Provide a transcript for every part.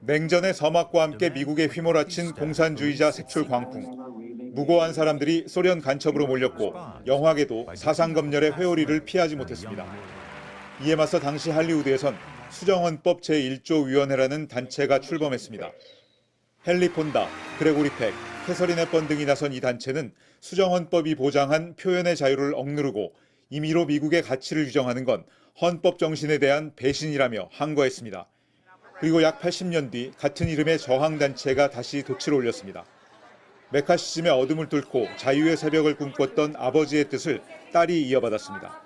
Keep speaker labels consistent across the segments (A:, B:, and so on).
A: 냉전의 서막과 함께 미국에 휘몰아친 공산주의자 색출 광풍. 무고한 사람들이 소련 간첩으로 몰렸고 영화계도 사상검열의 회오리를 피하지 못했습니다. 이에 맞서 당시 할리우드에선 수정헌법 제1조 위원회라는 단체가 출범했습니다. 헨리 폰다, 그레고리 팩, 캐서린 헵번 등이 나선 이 단체는 수정헌법이 보장한 표현의 자유를 억누르고 임의로 미국의 가치를 규정하는 건 헌법 정신에 대한 배신이라며 항거했습니다. 그리고 약 80년 뒤 같은 이름의 저항단체가 다시 돛을 올렸습니다. 메카시즘의 어둠을 뚫고 자유의 새벽을 꿈꿨던 아버지의 뜻을 딸이 이어받았습니다.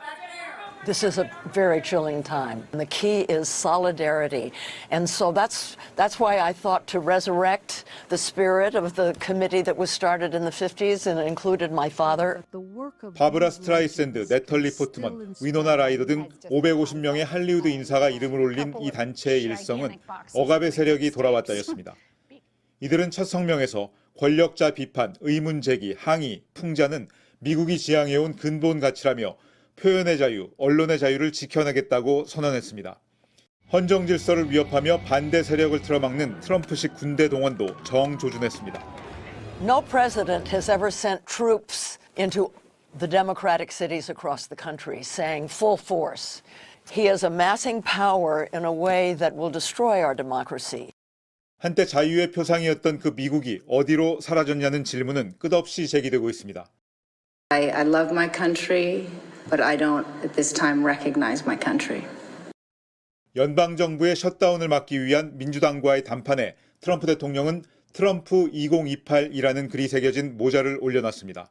B: This is a very chilling time. And the key is solidarity. And so that's why I thought to resurrect the spirit of the committee that was started in the 50s and included my father.
A: 바브라 스트라이샌드, 네털리 포트먼, 위노나 라이더 등 550명의 할리우드 인사가 이름을 올린 이 단체의 일성은 억압의 세력이 돌아왔다였습니다. 이들은 첫 성명에서 권력자 비판, 의문 제기, 항의, 풍자는 미국이 지향해온 근본 가치라며 표현의 자유, 언론의 자유를 지켜내겠다고 선언했습니다. 헌정 질서를 위협하며 반대 세력을 틀어막는 트럼프식 군대 동원도 정조준했습니다.
B: No president has ever sent troops into the democratic cities across the country saying full force. He is amassing power in a way that will destroy our democracy.
A: 한때 자유의 표상이었던 그 미국이 어디로 사라졌냐는 질문은 끝없이 제기되고 있습니다.
C: I love my country, but I don't at this time recognize my country.
A: 연방 정부의 셧다운을 막기 위한 민주당과의 담판에 트럼프 대통령은 트럼프 2028이라는 글이 새겨진 모자를 올려놨습니다.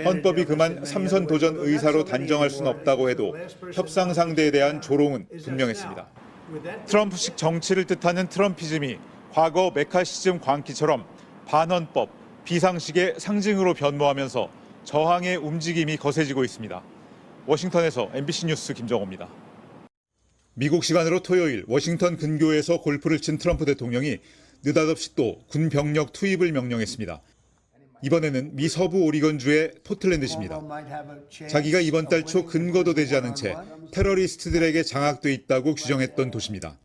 A: 헌법이 그만 삼선 도전 의사로 단정할 수는 없다고 해도 협상 상대에 대한 조롱은 분명했습니다. 트럼프식 정치를 뜻하는 트럼피즘이 과거 메카시즘 광기처럼 반헌법, 비상식의 상징으로 변모하면서 저항의 움직임이 거세지고 있습니다. 워싱턴에서 MBC 뉴스 김정호입니다. 미국 시간으로 토요일 워싱턴 근교에서 골프를 친 트럼프 대통령이 느닷없이 또 군 병력 투입을 명령했습니다. 이번에는 미 서부 오리건주의 포틀랜드시입니다. 자기가 이번 달 초 근거도 되지 않은 채 테러리스트들에게 장악돼 있다고 규정했던 도시입니다.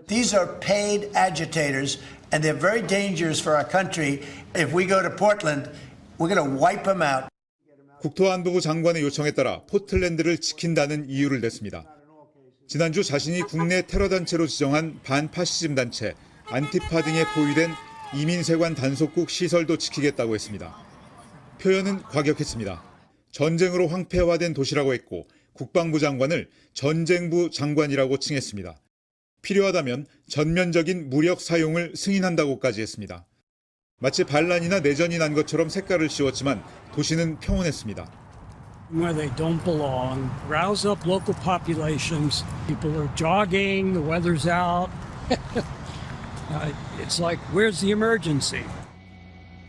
D: These are paid agitators and they're very dangerous for our country. If we go to Portland, we're going to wipe them out.
A: 국토안보부 장관의 요청에 따라 포틀랜드를 지킨다는 이유를 냈습니다. 지난주 자신이 국내 테러단체로 지정한 반파시즘 단체 안티파 등에 포위된 이민세관 단속국 시설도 지키겠다고 했습니다. 표현은 과격했습니다. 전쟁으로 황폐화된 도시라고 했고 국방부 장관을 전쟁부 장관이라고 칭했습니다. 필요하다면 전면적인 무력 사용을 승인한다고까지 했습니다. 마치 반란이나 내전이 난 것처럼 색깔을 씌웠지만 도시는 평온했습니다.
E: Where they don't belong, rouse up local populations. People are jogging, the weather's out. It's like, where's the emergency?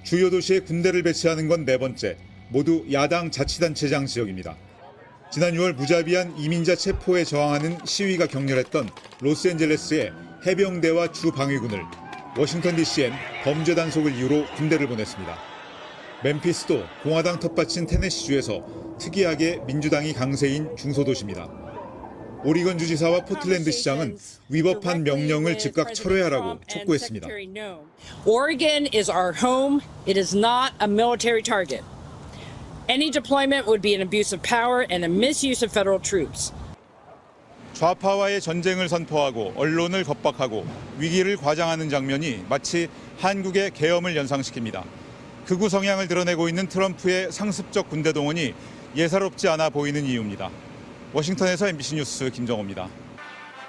A: 주요 도시에 군대를 배치하는 건 네 번째, 모두 야당 자치단체장 지역입니다. 지난 6월 무자비한 이민자 체포에 저항하는 시위가 격렬했던 로스앤젤레스의 해병대와 주방위군을 워싱턴 DC엔 범죄 단속을 이유로 군대를 보냈습니다. 멤피스도 공화당 텃밭인 테네시주에서 특이하게 민주당이 강세인 중소도시입니다. 오리건 주지사와 포틀랜드 시장은 위법한 명령을 즉각 철회하라고 촉구했습니다.
F: Oregon is our home. It is not a military target. Any deployment would be an abuse of power and a misuse of federal troops.
A: 좌파와의 전쟁을 선포하고 언론을 겁박하고 위기를 과장하는 장면이 마치 한국의 계엄을 연상시킵니다. 극우 성향을 드러내고 있는 트럼프의 상습적 군대 동원이 예사롭지 않아 보이는 이유입니다. 워싱턴에서 MBC 뉴스 김정호입니다.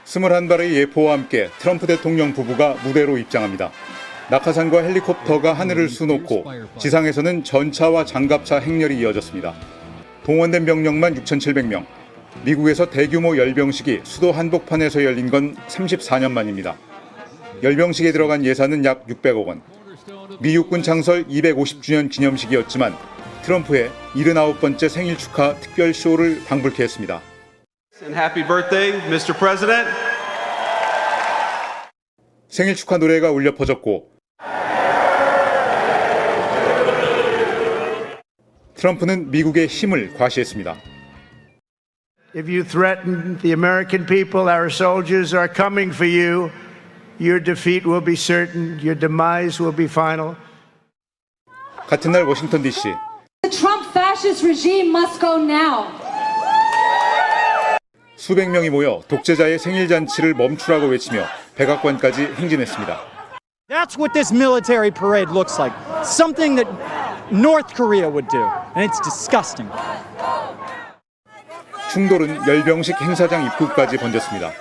A: 21발의 예포와 함께 트럼프 대통령 부부가 무대로 입장합니다. 낙하산과 헬리콥터가 하늘을 수놓고 지상에서는 전차와 장갑차 행렬이 이어졌습니다. 동원된 병력만 6,700명. 미국에서 대규모 열병식이 수도 한복판에서 열린 건 34년 만입니다. 열병식에 들어간 예산은 약 600억 원. 미 육군 창설 250주년 기념식이었지만 트럼프의 79번째 생일 축하 특별 쇼를 방불케 했습니다.
G: Happy birthday, Mr. President.
A: 생일 축하 노래가 울려 퍼졌고 트럼프는 미국의 힘을 과시했습니다.
D: If you threaten the American people, our soldiers are coming for you. your defeat will be certain. Your demise will be final.
A: 같은 날 워싱턴 DC.
H: The Trump fascist regime must go now.
A: 수백 명이 모여 독재자의 생일 잔치를 멈추라고 외치며 백악관까지 행진했습니다.
I: That's what this military parade looks like. Something that North Korea would do. And it's disgusting.
A: 충돌은 열병식 행사장 입구까지 번졌습니다.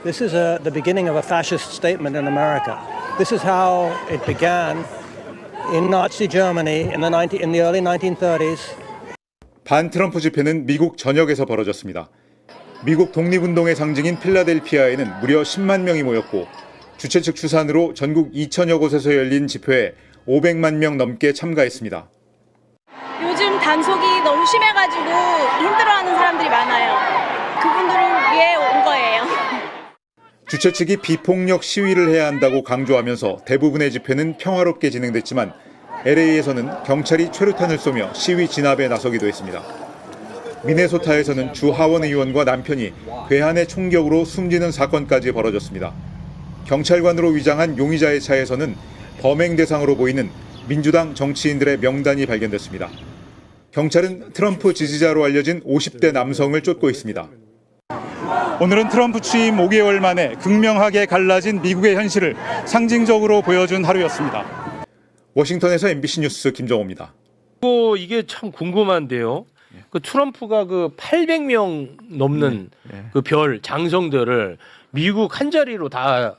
J: This is the beginning of a fascist statement in America. This is how it began in Nazi Germany in the early 1930s.
A: 반트럼프 집회는 미국 전역에서 벌어졌습니다. 미국 독립운동의 상징인 필라델피아에는 무려 10만 명이 모였고 주최 측 추산으로 전국 2천여 곳에서 열린 집회에 500만 명 넘게 참가했습니다.
K: 요즘 단속이 너무 심해가지고 힘들어하는 사람들이 많아요. 그분들을 위해 온 거예요.
A: 주최 측이 비폭력 시위를 해야 한다고 강조하면서 대부분의 집회는 평화롭게 진행됐지만 LA에서는 경찰이 최루탄을 쏘며 시위 진압에 나서기도 했습니다. 미네소타에서는 주 하원 의원과 남편이 괴한의 총격으로 숨지는 사건까지 벌어졌습니다. 경찰관으로 위장한 용의자의 차에서는 범행 대상으로 보이는 민주당 정치인들의 명단이 발견됐습니다. 경찰은 트럼프 지지자로 알려진 50대 남성을 쫓고 있습니다. 오늘은 트럼프 취임 5개월 만에 극명하게 갈라진 미국의 현실을 상징적으로 보여준 하루였습니다. 워싱턴에서 MBC 뉴스 김정호입니다.
L: 이게 참 궁금한데요. 그 트럼프가 그 800명 넘는 그 별 장성들을 미국 한 자리로 다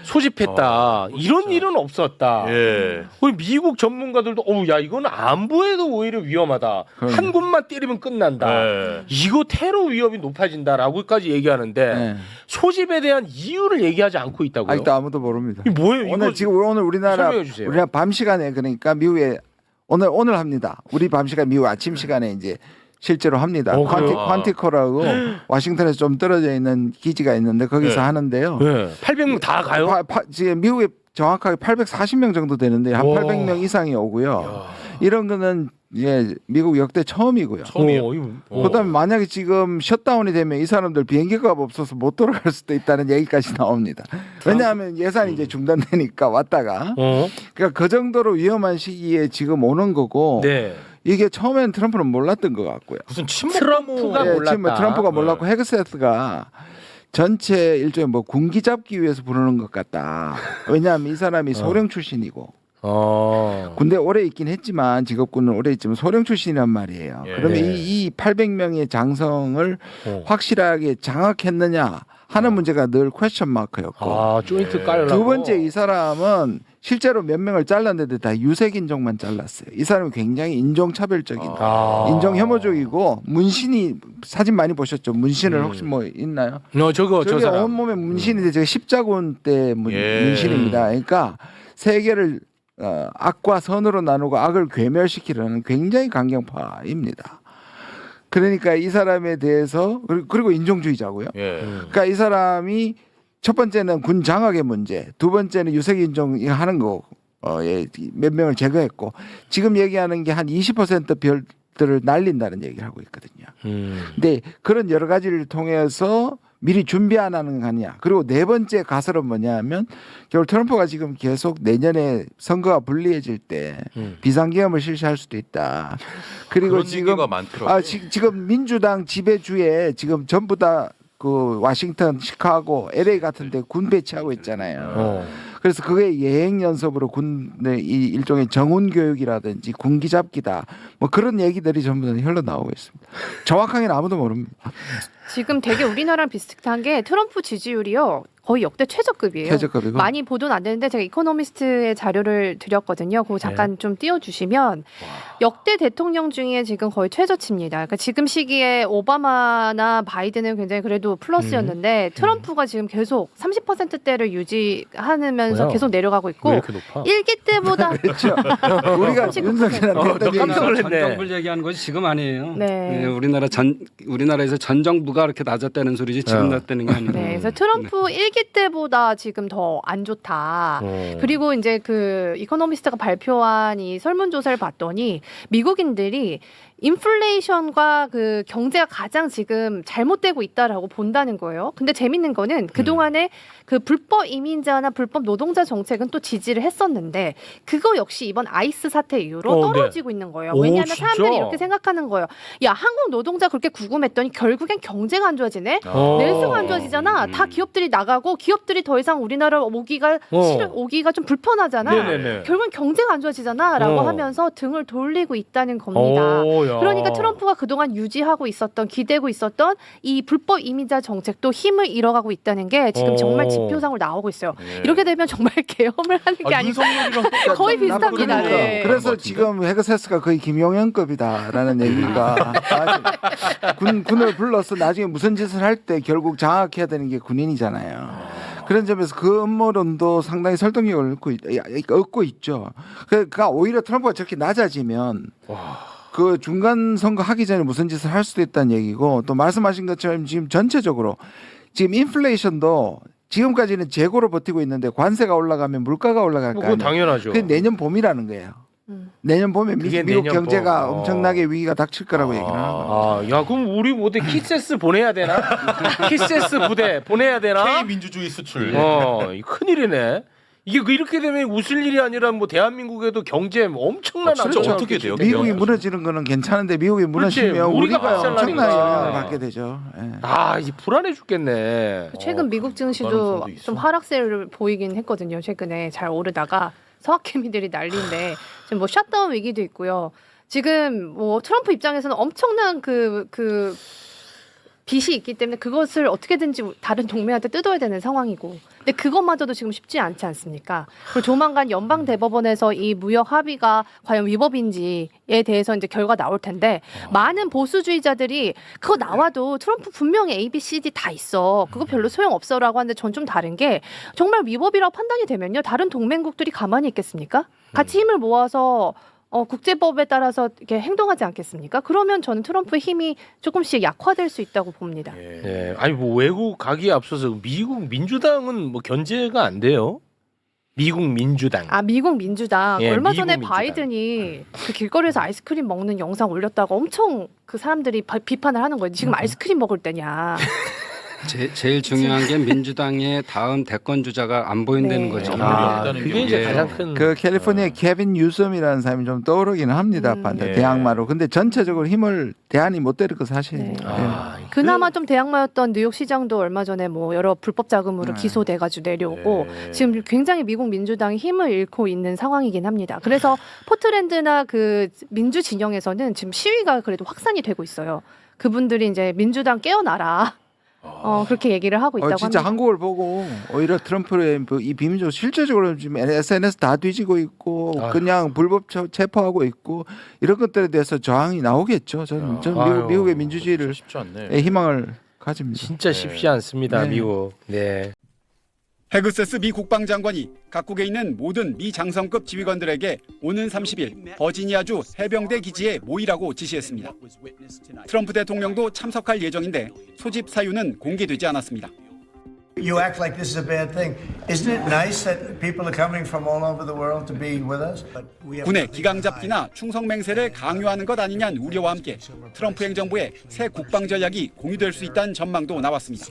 L: 소집했다. 이런 일은 없었다. 우리 미국 전문가들도 야 이건 안보에도 오히려 위험하다. 한 곳만 때리면 끝난다. 이거 테러 위협이 높아진다라고까지 얘기하는데 소집에 대한 이유를 얘기하지 않고 있다고요?
M: 아직도 아무도 모릅니다.
L: 이게 뭐예요?
M: 오늘 우리나라 밤 시간에 그러니까 미국에 오늘 합니다. 우리 밤 시간 미국 아침 시간에 이제 실제로 합니다. 퀀티코라고 워싱턴에서 좀 떨어져 있는 기지가 있는데 거기서 하는데요.
L: 800명 다 가요?
M: 지금 미국에 정확하게 840명 정도 되는데 한 800명 이상이 오고요. 이런 거는 미국 역대 처음이고요. 그다음에 만약에 지금 셧다운이 되면 이 사람들 비행기값 없어서 못 돌아갈 수도 있다는 얘기까지 나옵니다. 왜냐하면 예산이 이제 중단되니까 왔다가 그러니까 그 정도로 위험한 시기에 지금 오는 거고 이게 처음엔 트럼프는 몰랐던 것 같고요.
L: 무슨 트럼프가 몰랐다.
M: 트럼프가 몰랐고 헤그세스가 전체 일종의 군기 잡기 위해서 부르는 것 같다. 왜냐하면 이 사람이 소령 출신이고 군대 오래 있긴 했지만 직업군은 오래 있지만 소령 출신이란 말이에요. 그러면 이 800명의 장성을 확실하게 장악했느냐 하는 문제가 늘 퀘스천 마크였고
L: 조인트 깔라고.
M: 두 번째 이 사람은 실제로 몇 명을 잘랐는데 다 유색 인종만 잘랐어요. 이 사람은 굉장히 인종차별적인 인종 혐오적이고 문신이 사진 많이 보셨죠? 문신을 혹시 있나요?
L: 저기
M: 온몸에 문신인데 제가 십자군 때 문신입니다. 그러니까 세계를 악과 선으로 나누고 악을 괴멸시키려는 굉장히 강경파입니다. 그러니까 이 사람에 대해서 그리고 인종주의자고요. 그러니까 이 사람이 첫 번째는 군 장악의 문제, 두 번째는 유색 인종 하는 거 몇 명을 제거했고 지금 얘기하는 게 한 20% 별들을 날린다는 얘기를 하고 있거든요. 근데 그런 여러 가지를 통해서 미리 준비 안 하는 거 아니냐. 그리고 네 번째 가설은 뭐냐면 결국 트럼프가 지금 계속 내년에 선거가 불리해질 때 비상계엄을 실시할 수도 있다. 그리고 지금 지금 민주당 지배주에 지금 전부 다 그 워싱턴, 시카고, LA 같은 데 군 배치하고 있잖아요. 그래서 그게 예행 연습으로 군의 이 일종의 정훈 교육이라든지 군기 잡기다. 그런 얘기들이 전부 다 흘러나오고 있습니다. 정확하게는 아무도 모릅니다.
N: 지금 되게 우리나라랑 비슷한 게 트럼프 지지율이요. 거의 역대 최저급이에요.
M: 최저급이고.
N: 많이 보도는 안 되는데 제가 이코노미스트의 자료를 드렸거든요. 그거 잠깐 좀 띄워주시면 역대 대통령 중에 지금 거의 최저치입니다. 그러니까 지금 시기에 오바마나 바이든은 굉장히 그래도 플러스였는데 트럼프가 지금 계속 30%대를 유지하면서 계속 내려가고 있고 1기 때보다
M: 그렇죠. 우리가 윤석열한테
O: 깜짝 놀랐네. 전 정부를 얘기하는 것이 지금 아니에요. 우리나라에서 전 정부가 그렇게 낮았다는 소리지 지금 낮다는 게 아니에요.
N: 그래서 트럼프 1기 때보다 지금 더 안 좋다. 그리고 이제 그 이코노미스트가 발표한 이 설문조사를 봤더니 미국인들이 인플레이션과 그 경제가 가장 지금 잘못되고 있다라고 본다는 거예요. 근데 재밌는 거는 그동안에 그 불법 이민자나 불법 노동자 정책은 또 지지를 했었는데 그거 역시 이번 아이스 사태 이후로 떨어지고 있는 거예요. 왜냐하면
L: 진짜?
N: 사람들이 이렇게 생각하는 거예요. 야, 한국 노동자 그렇게 구금했더니 결국엔 경제가 안 좋아지네. 낼수가 안 좋아지잖아. 다 기업들이 나가고 기업들이 더 이상 우리나라 오기가 좀 불편하잖아.
L: 네네네.
N: 결국엔 경제가 안 좋아지잖아라고 하면서 등을 돌리고 있다는 겁니다. 그러니까 트럼프가 그동안 유지하고 있었던 기대고 있었던 이 불법 이민자 정책도 힘을 잃어가고 있다는 게 지금 정말 지표상으로 나오고 있어요. 이렇게 되면 정말 계엄을 하는 게 아니고 거의 비슷합니다. 네.
M: 그래서 지금 헤그세스가 거의 김용현급이다라는 얘기가 군을 불러서 나중에 무슨 짓을 할 때 결국 장악해야 되는 게 군인이잖아요. 그런 점에서 그 음모론도 상당히 설득력을 얻고 있죠. 그러니까 오히려 트럼프가 저렇게 낮아지면 그 중간 선거 하기 전에 무슨 짓을 할 수도 있다는 얘기고 또 말씀하신 것처럼 지금 전체적으로 지금 인플레이션도 지금까지는 재고로 버티고 있는데 관세가 올라가면 물가가 올라갈 거 아니에요.
L: 그건 당연하죠.
M: 그게 내년 봄이라는 거예요. 내년 봄에 미국 경제가 엄청나게 위기가 닥칠 거라고 얘기를 하는 거예요.
L: 야, 그럼 우리 어디 키세스 보내야 되나? 키세스 부대 보내야 되나?
A: K 민주주의 수출.
L: 큰일이네. 이게 이렇게 되면 웃을 일이 아니라 뭐 대한민국에도 경제 엄청난
A: 진짜 어떻게 돼요?
M: 미국이 무너지는 거는 괜찮은데 미국이 무너지면 우리가 엄청나게 영향을 받게 되죠.
L: 이제 불안해 죽겠네.
N: 최근 미국 증시도 좀 하락세를 보이긴 했거든요. 최근에 잘 오르다가 서학개미들이 난리인데 지금 뭐 셧다운 위기도 있고요. 지금 뭐 트럼프 입장에서는 엄청난 그 빚이 있기 때문에 그것을 어떻게든지 다른 동맹한테 뜯어야 되는 상황이고, 근데 그것마저도 지금 쉽지 않지 않습니까? 그리고 조만간 연방 대법원에서 이 무역 합의가 과연 위법인지에 대해서 이제 결과 나올 텐데 많은 보수주의자들이 그거 나와도 트럼프 분명히 A, B, C, D 다 있어. 그거 별로 소용 없어라고 하는데 전 좀 다른 게 정말 위법이라고 판단이 되면요 다른 동맹국들이 가만히 있겠습니까? 같이 힘을 모아서 국제법에 따라서 이렇게 행동하지 않겠습니까? 그러면 저는 트럼프의 힘이 조금씩 약화될 수 있다고 봅니다.
L: 네. 아니 뭐 외국 가기에 앞서서 미국 민주당은 뭐 견제가 안 돼요? 미국 민주당.
N: 미국 민주당.
L: 예,
N: 얼마
L: 미국
N: 전에
L: 민주당.
N: 바이든이 그 길거리에서 아이스크림 먹는 영상 올렸다가 엄청 그 사람들이 비판을 하는 거예요. 지금 아이스크림 먹을 때냐.
O: 제일 중요한 게 민주당의 다음 대권 주자가 안 보인다는 거죠.
L: 그게 이제 가장 큰.
M: 그 캘리포니아의 케빈 뉴섬이라는 사람이 좀 떠오르기는 합니다. 대항마로. 근데 전체적으로 힘을 대안이 못 때릴 거 사실이에요.
N: 그나마 좀 대항마였던 뉴욕 시장도 얼마 전에 뭐 여러 불법 자금으로 기소돼가지고 내려오고 지금 굉장히 미국 민주당이 힘을 잃고 있는 상황이긴 합니다. 그래서 포틀랜드나 그 민주 진영에서는 지금 시위가 그래도 확산이 되고 있어요. 그분들이 이제 민주당 깨어나라. 그렇게 얘기를 하고 있다고
M: 진짜
N: 합니다.
M: 한국을 보고 오히려 트럼프의 이 비민주 실제적으로 지금 SNS 다 뒤지고 있고 그냥 불법 체포하고 있고 이런 것들에 대해서 저항이 나오겠죠. 저는 미국의 민주주의를 희망을 가집니다.
L: 진짜 쉽지 않습니다.
M: 네.
L: 미국. 네.
P: 헤그세스 미 국방장관이 각국에 있는 모든 미 장성급 지휘관들에게 오는 30일 버지니아주 해병대 기지에 모이라고 지시했습니다. 트럼프 대통령도 참석할 예정인데 소집 사유는 공개되지 않았습니다.
D: You act like this is a bad thing. Isn't it nice that people are coming from all over the world to be with us?
P: 군의 기강 잡기나 충성 맹세를 강요하는 것 아니냐는 우려와 함께 트럼프 행정부의 새 국방 전략이 공유될 수 있다는 전망도 나왔습니다.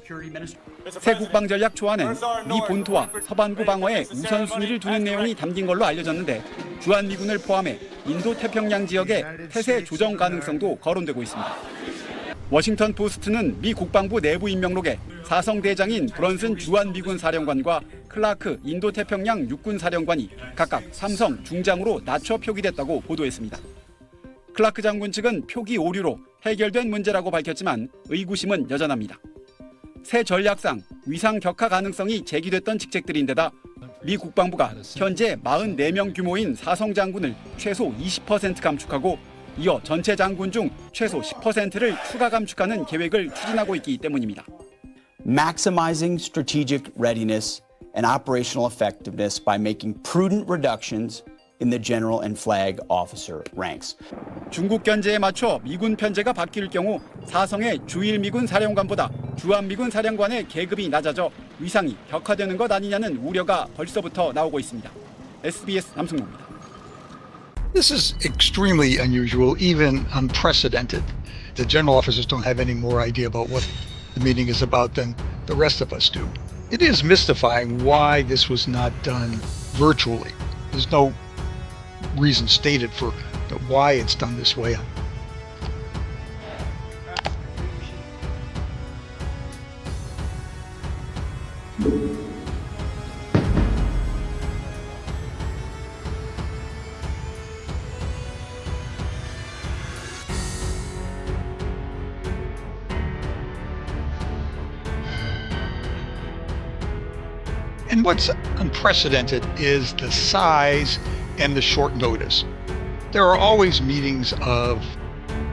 P: 새 국방 전략 초안은 미 본토와 서반부 방어에 우선순위를 두는 내용이 담긴 걸로 알려졌는데 주한미군을 포함해 인도 태평양 지역의 태세 조정 가능성도 거론되고 있습니다. 워싱턴 포스트는 미 국방부 내부 임명록에 사성 대장인 브런슨 주한미군 사령관과 클라크 인도태평양 육군 사령관이 각각 삼성 중장으로 낮춰 표기됐다고 보도했습니다. 클라크 장군 측은 표기 오류로 해결된 문제라고 밝혔지만 의구심은 여전합니다. 새 전략상 위상 격하 가능성이 제기됐던 직책들인데다 미 국방부가 현재 44명 규모인 사성 장군을 최소 20% 감축하고 이어 전체 장군 중 최소 10%를 추가 감축하는 계획을 추진하고 있기 때문입니다.
Q: Maximizing strategic readiness and operational effectiveness by making prudent reductions in the general and flag officer ranks.
P: 중국 견제에 맞춰 미군 편제가 바뀔 경우 사성의 주일 미군 사령관보다 주한 미군 사령관의 계급이 낮아져 위상이 격화되는 것 아니냐는 우려가 벌써부터 나오고 있습니다. SBS 남승모입니다.
R: This is extremely unusual, even unprecedented. The general officers don't have any more idea about what the meeting is about than the rest of us do. It is mystifying why this was not done virtually. There's no reason stated for why it's done this way. And what's unprecedented is the size and the short notice. There are always meetings of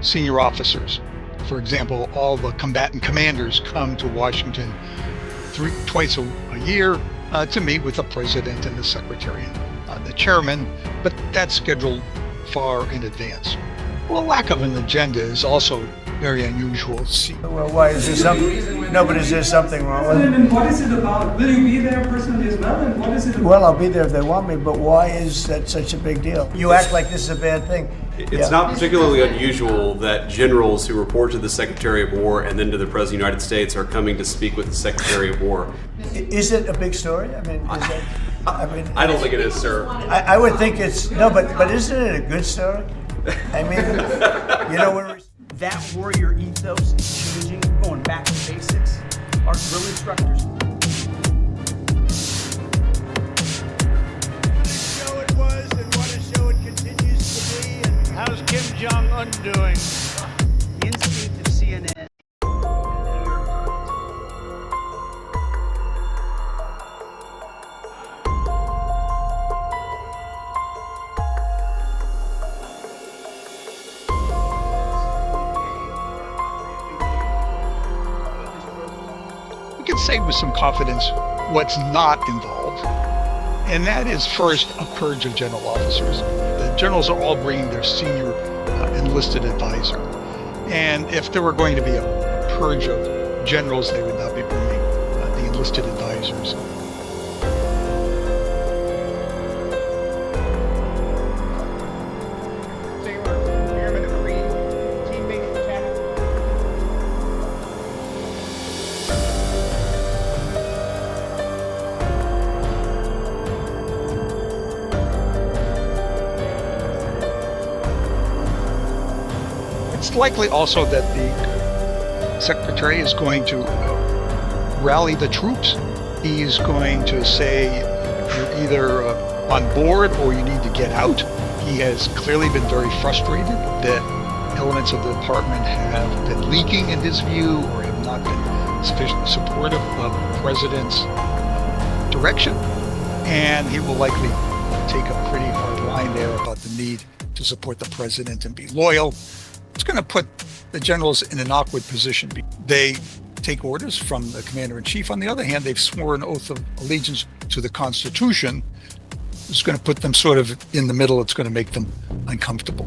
R: senior officers. For example, all the combatant commanders come to Washington twice a year to meet with the president and the secretary and the chairman, but that's scheduled far in advance. Well, lack of an agenda is also very unusual.
D: Well, why is there something? No, but is there something wrong with it?
S: And what is it about? Will you be there personally as well? And what is it about?
D: Well, I'll be there if they want me, but why is that such a big deal? You act like this is a bad thing.
G: It's not particularly unusual that generals who report to the Secretary of War and then to the President of the United States are coming to speak with the Secretary of War.
D: Is it a big story? I mean, is it,
G: I don't think it is, sir.
D: I would think it's, no, but isn't it a good story? I mean, you know, when
Q: That warrior ethos is changing, going back to basics. Our drill instructors.
D: Show it was and what a show it continues to be. And how's Kim Jong-un doing?
Q: The instinct of CNN.
R: We can say with some confidence what's not involved, and that is first a purge of general officers. The generals are all bringing their senior enlisted advisor, and if there were going to be a purge of generals, they would not be bringing the enlisted advisors. It's likely also that the Secretary is going to rally the troops. He is going to say you're either on board or you need to get out. He has clearly been very frustrated that elements of the department have been leaking in his view or have not been sufficiently supportive of the president's direction. And he will likely take a pretty hard line there about the need to support the president and be loyal. It's going to put the generals in an awkward position. They take orders from the commander-in-chief. On the other hand, they've sworn an oath of allegiance to the Constitution. It's going to put them sort of in the middle. It's going to make them uncomfortable.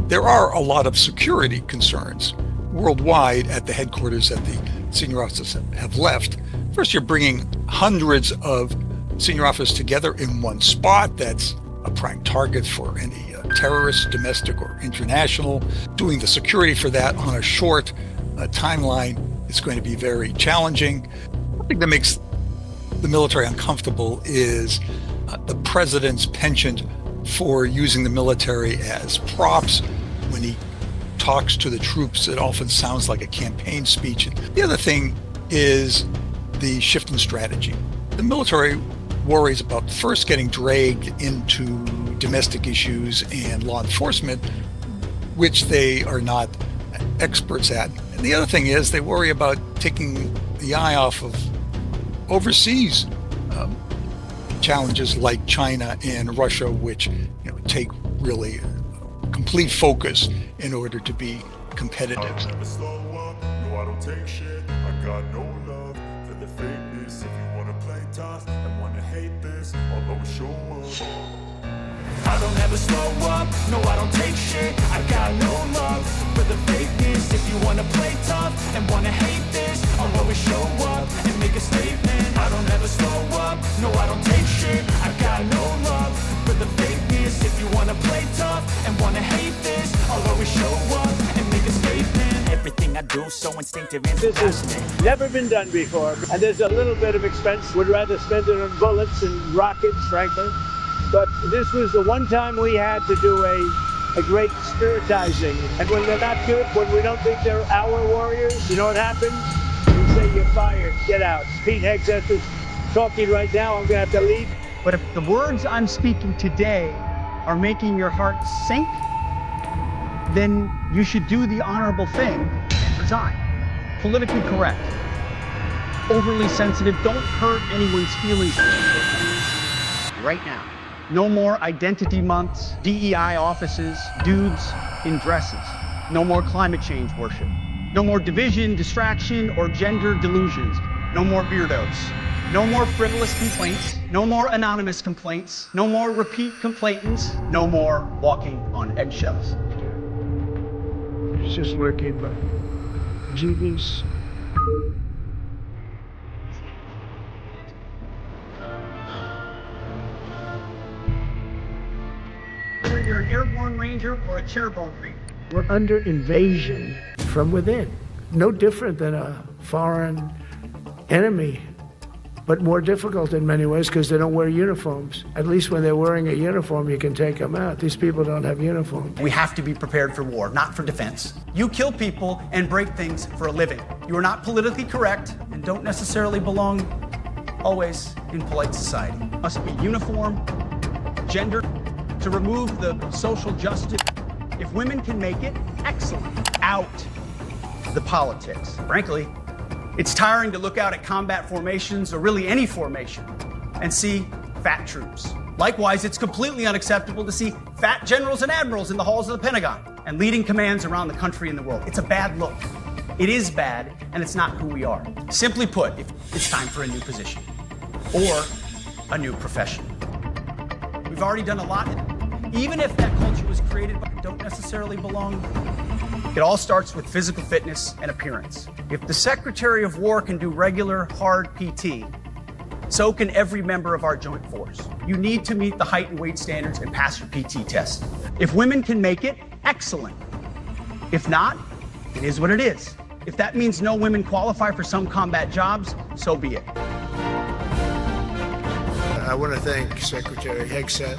R: There are a lot of security concerns worldwide at the headquarters that the senior officers have left. First, you're bringing hundreds of senior officers together in one spot. That's a prime target for any terrorists, domestic or international. Doing the security for that on a short timeline is going to be very challenging. One thing that makes the military uncomfortable is the president's penchant for using the military as props. When he talks to the troops, it often sounds like a campaign speech. The other thing is the shift in strategy. The military worries about first getting dragged into domestic issues and law enforcement, which they are not experts at. And the other thing is they worry about taking the eye off of overseas challenges like China and Russia, which take really complete focus in order to be competitive.
T: I'll never slow up, no I don't take shit. I got no love for the fakeness. If you wanna play tough and wanna hate this, I'll always show up. I don't ever slow up, no I don't take shit. I got no love for the fakeness. If you wanna play tough and wanna hate this, I'll always show up and make a statement. No, I don't take shit, I got no love for the fakeness. If you wanna play tough and wanna hate this, I'll always show up and make a statement. Everything I do so instinctive and
U: this has never been done before, and there's a little bit of expense. Would rather spend it on bullets and rockets, frankly. But this was the one time we had to do a great spiritizing. And when they're not good, when we don't think they're our warriors, you know what happens? We say, you're fired, get out. Pete Hegseth is talking right now, I'm gonna have to leave.
V: But if the words I'm speaking today are making your heart sink, then you should do the honorable thing and resign. Politically correct, overly sensitive, don't hurt anyone's feelings. Right now. No more identity months, DEI offices, dudes in dresses. No more climate change worship. No more division, distraction, or gender delusions. No more weirdos. No more frivolous complaints. No more anonymous complaints. No more repeat complainants. No more walking on eggshells.
U: It's just lurking, but GV's.
V: Whether you're an airborne ranger or a chairborne ranger.
U: We're under invasion from within. No different than a foreign enemy, but more difficult in many ways because they don't wear uniforms. At least when they're wearing a uniform, you can take them out. These people don't have uniforms.
V: We have to be prepared for war, not for defense. You kill people and break things for a living. You are not politically correct and don't necessarily belong always in polite society. Must be uniform, gender, to remove the social justice. If women can make it, excellent. Out the politics. Frankly, it's tiring to look out at combat formations, or really any formation, and see fat troops. Likewise, it's completely unacceptable to see fat generals and admirals in the halls of the Pentagon and leading commands around the country and the world. It's a bad look. It is bad, and it's not who we are. Simply put, it's time for a new position or a new profession. We've already done a lot. Even if that culture was created but don't necessarily belong, it all starts with physical fitness and appearance. If the Secretary of War can do regular, hard PT, so can every member of our joint force. You need to meet the height and weight standards and pass your PT test. If women can make it, excellent. If not, it is what it is. If that means no women qualify for some combat jobs, so be it.
U: I want to thank Secretary Hegseth.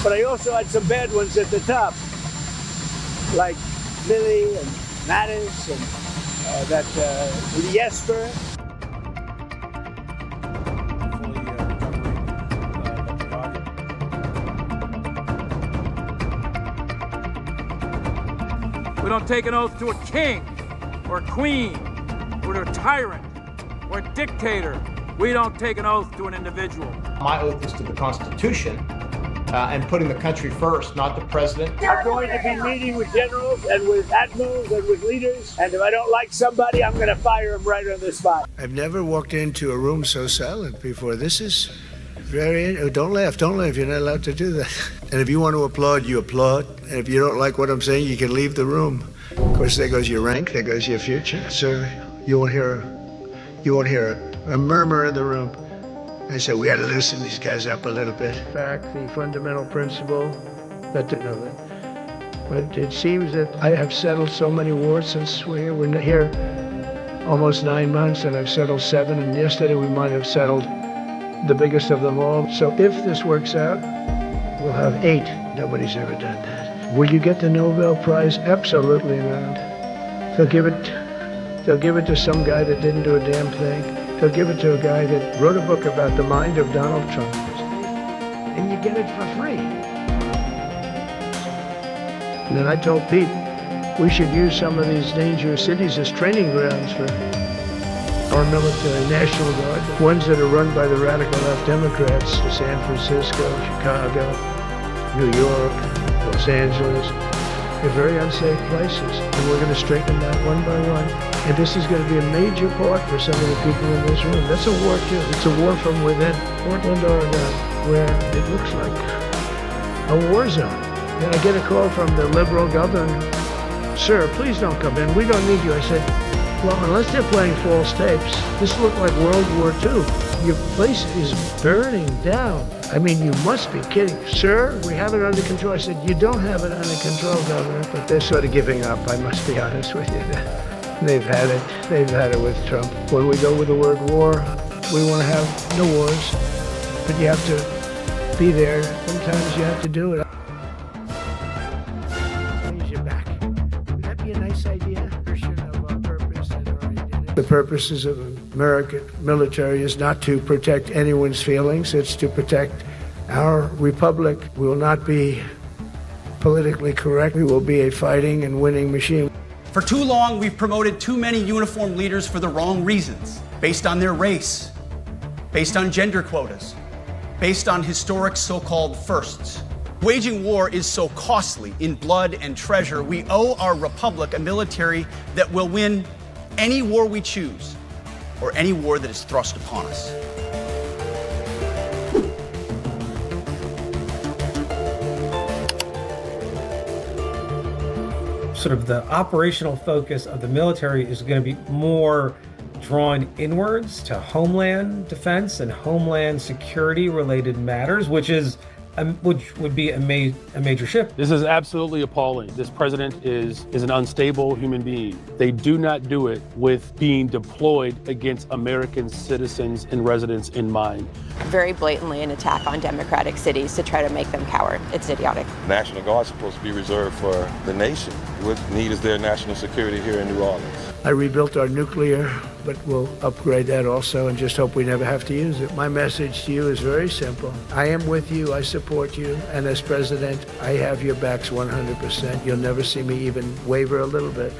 U: But I also had some bad ones at the top, like Milley and Mattis and that Liesper.
W: We don't take an oath to a king or a queen or to a tyrant or a dictator. We don't take an oath to an individual.
X: My oath is to the Constitution and putting the country first, not the president.
U: I'm going to be meeting with generals and with admirals and with leaders, and if I don't like somebody, I'm going to fire them right on the spot. I've never walked into a room so silent before. This is very... Oh, don't laugh, you're not allowed to do that. And if you want to applaud, you applaud. And if you don't like what I'm saying, you can leave the room. Of course, there goes your rank, there goes your future. So you won't hear a murmur in the room. I said, we had to loosen these guys up a little bit. In fact, the fundamental principle, that didn't know that. But it seems that I have settled so many wars since we're here almost 9 months, and I've settled 7, and yesterday we might have settled the biggest of them all. So if this works out, we'll have 8. Nobody's ever done that. Will you get the Nobel Prize? Absolutely not. They'll give it to some guy that didn't do a damn thing. They'll give it to a guy that wrote a book about the mind of Donald Trump. And you get it for free. And then I told Pete, we should use some of these dangerous cities as training grounds for our military, National Guard. Ones that are run by the radical left Democrats, San Francisco, Chicago, New York, Los Angeles. They're very unsafe places, and we're going to straighten them out one by one. And this is going to be a major part for some of the people in this room. That's a war, too. It's a war from within. Portland, Oregon, where it looks like a war zone. And I get a call from the liberal governor. Sir, please don't come in. We don't need you. I said, Well, unless they're playing false tapes, this looked like World War II. Your place is burning down. I mean, you must be kidding. Sir, we have it under control. I said, you don't have it under control, Governor. But they're sort of giving up, I must be honest with you. They've had it. They've had it with Trump. When we go with the word war, we want to have no wars. But you have to be there. Sometimes you have to do it. Raise your back. Would that be a nice idea? The purposes of American military is not to protect anyone's feelings. It's to protect our republic. We will not be politically correct. We will be a fighting and winning machine.
V: For too long, we've promoted too many uniformed leaders for the wrong reasons, based on their race, based on gender quotas, based on historic so-called firsts. Waging war is so costly in blood and treasure. We owe our republic a military that will win any war we choose, or any war that is thrust upon us.
B: Sort of the operational focus of the military is going to be more drawn inwards to homeland defense and homeland security related matters, which would be a major shift.
C: This is absolutely appalling. This president is an unstable human being. They do not do it with being deployed against American citizens and residents in mind.
E: Very blatantly an attack on democratic cities to try to make them cower. It's idiotic.
F: National Guard is supposed to be reserved for the nation. What need is there national security here in New Orleans?
U: I rebuilt our nuclear, but we'll upgrade that also and just hope we never have to use it. My message to you is very simple. I am with you, I support you, and as president, I have your backs 100%. You'll never see me even waver a little bit.